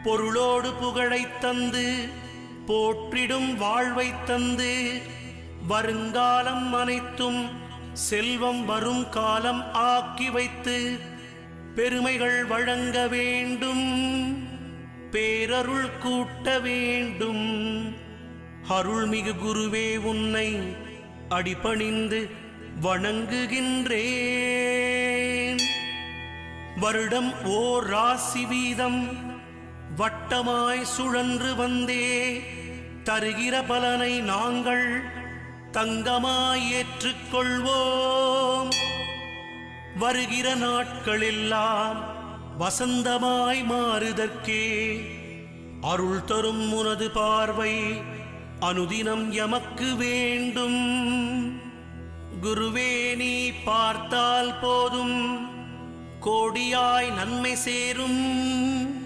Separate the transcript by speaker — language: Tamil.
Speaker 1: பொருளோடு புகழைத் தந்து போற்றிடும் வாழ்வைத் தந்து வருங்காலம் அனைத்தும் செல்வம் வரும் காலம் ஆக்கி வைத்து பெருமைகள் வழங்க வேண்டும், பேரருள் கூட்ட வேண்டும். அருள்மிகு குருவே, உன்னை அடிபணிந்து வணங்குகின்றேன். வருடம் ஓர் ராசி வீதம் வட்டமாய் சுழன்று வந்தே தருகிற பலனை நாங்கள் தங்கமாய் ஏற்றுக்கொள்வோம். வருகிற நாட்களெல்லாம் வசந்தமாய் மாறுதற்கே அருள் தரும் உனது பார்வை அனுதினம் எமக்கு வேண்டும். குருவே, நீ பார்த்தால் போதும் கோடியாய் நன்மை சேரும்.